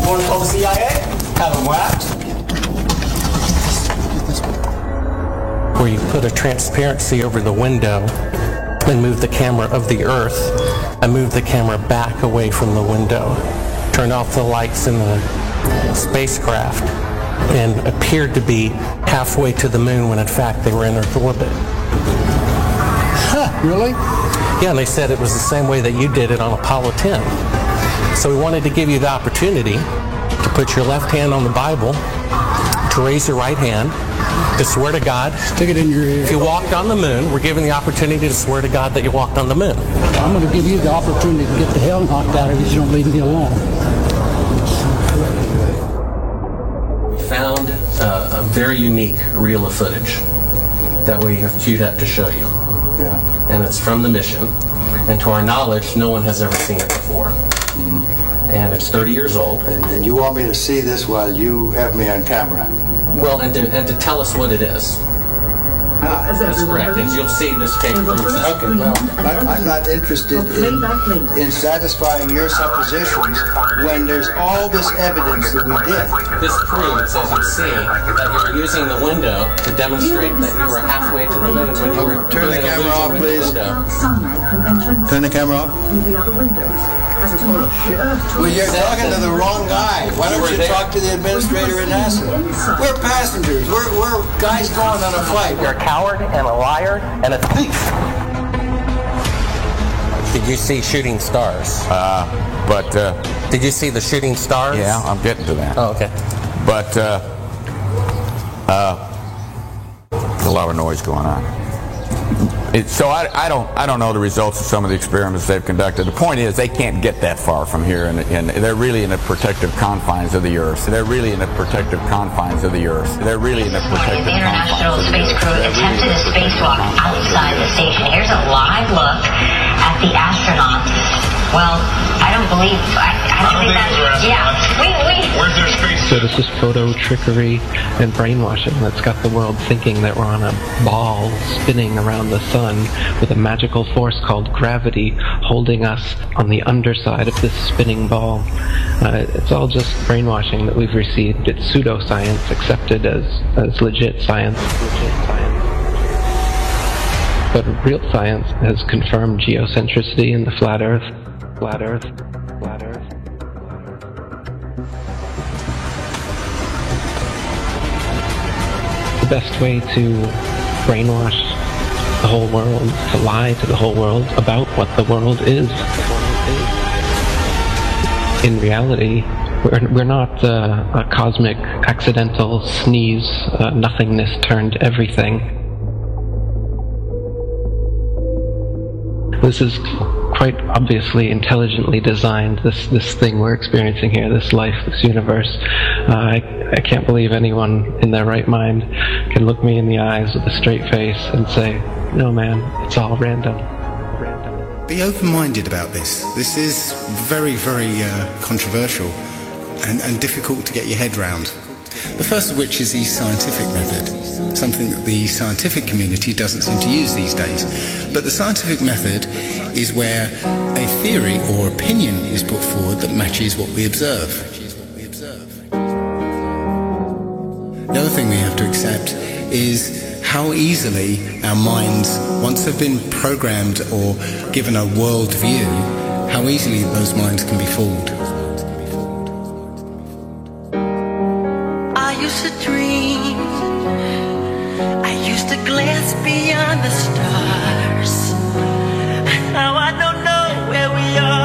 Want to call the CIA? Have them whacked. Where you put a transparency over the window and move the camera of the Earth and move the camera back away from the window. Turn off the lights in the spacecraft and appeared to be halfway to the moon when in fact they were in Earth orbit. Huh, really? Yeah, and they said it was the same way that you did it on Apollo 10. So we wanted to give you the opportunity to put your left hand on the Bible, to raise your right hand, to swear to God. Stick it in your ear. If you walked on the moon, we're giving the opportunity to swear to God that you walked on the moon. I'm going to give you the opportunity to get the hell knocked out of you if you don't leave me alone. We found a very unique reel of footage that we have queued up to show you. Yeah. And it's from the mission. And to our knowledge, no one has ever seen it before. And it's 30 years old. And you want me to see this while you have me on camera? Well, and to tell us what it is. That's correct. And you'll see this tape proves that. Okay, well, I'm not interested in satisfying your suppositions when there's all this evidence that we did. This proves, as you see, that you were using the window to demonstrate that you were halfway to the moon when you were... Turn the camera off, please. Turn the camera off. Well, you're talking to the wrong guy. Why don't you talk to the administrator at NASA? We're passengers. We're guys going on a flight. You're a coward and a liar and a thief. Did you see shooting stars? Did you see the shooting stars? Yeah, I'm getting to that. Oh, okay. But there's a lot of noise going on. So I don't know the results of some of the experiments they've conducted. The point is they can't get that far from here, and they're really in the protective confines of the Earth. They're really in the protective confines of the Earth. They're really in the protective International Space Crew attempted a spacewalk outside the station. Here's a live look at the astronauts. Well, I don't think that's... Yeah, where's their space? So this is photo trickery and brainwashing that's got the world thinking that we're on a ball spinning around the sun with a magical force called gravity holding us on the underside of this spinning ball. It's all just brainwashing that we've received. It's pseudoscience accepted as legit science. But real science has confirmed geocentricity in the flat Earth. Flat Earth. Flat Earth. The best way to brainwash the whole world, to lie to the whole world about what the world is. In reality, we're not a cosmic accidental sneeze, nothingness turned everything. This is quite obviously intelligently designed, this thing we're experiencing here, this life, this universe. I can't believe anyone in their right mind can look me in the eyes with a straight face and say, no man, it's all random. Be open-minded about this. This is very, very controversial and difficult to get your head round. The first of which is the scientific method, something that the scientific community doesn't seem to use these days. But the scientific method is where a theory or opinion is put forward that matches what we observe. The other thing we have to accept is how easily our minds, once they've been programmed or given a world view, how easily those minds can be fooled. I used to dream, I used to glance beyond the stars. Now I don't know where we are.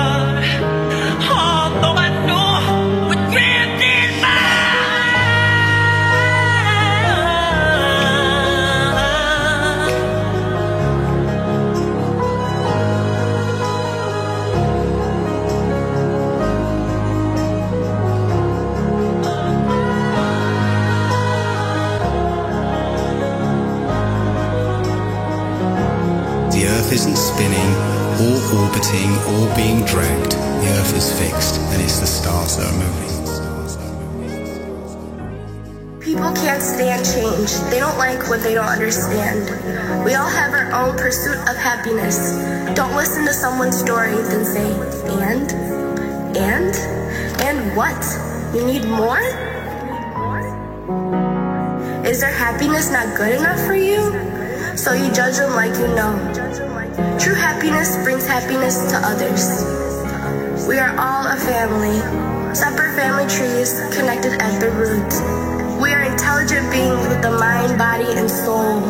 rotating or being dragged. The Earth is fixed, and it's the stars that are moving. People can't stand change. They don't like what they don't understand. We all have our own pursuit of happiness. Don't listen to someone's story, then say, and what? You need more? Is their happiness not good enough for you? So you judge them like you know. True happiness brings happiness to others. We are all a family, separate family trees connected at the roots. We are intelligent beings with the mind, body, and soul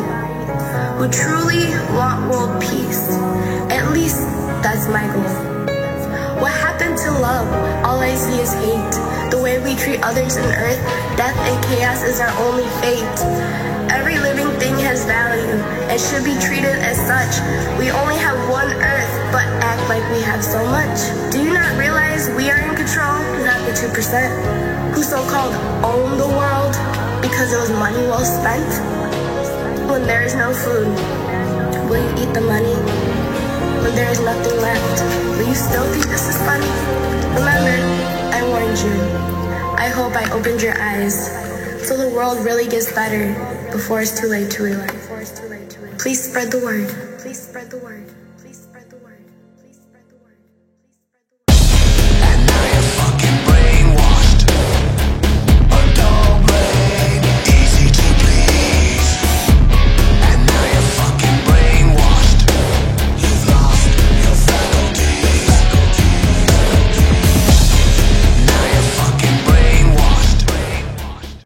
who truly want world peace. At least that's my goal. What happened to love? All I see is hate. The way we treat others on earth, death and chaos is our only fate. Every living thing has value and should be treated as such. We only have one earth, but act like we have so much. Do you not realize we are in control, not the 2%, who so-called own the world because it was money well spent? When there is no food, will you eat the money? When there is nothing left, will you still think this is funny? Remember, I warned you. I hope I opened your eyes so the world really gets better before it's too late to realize. Please spread the word. Please spread the word.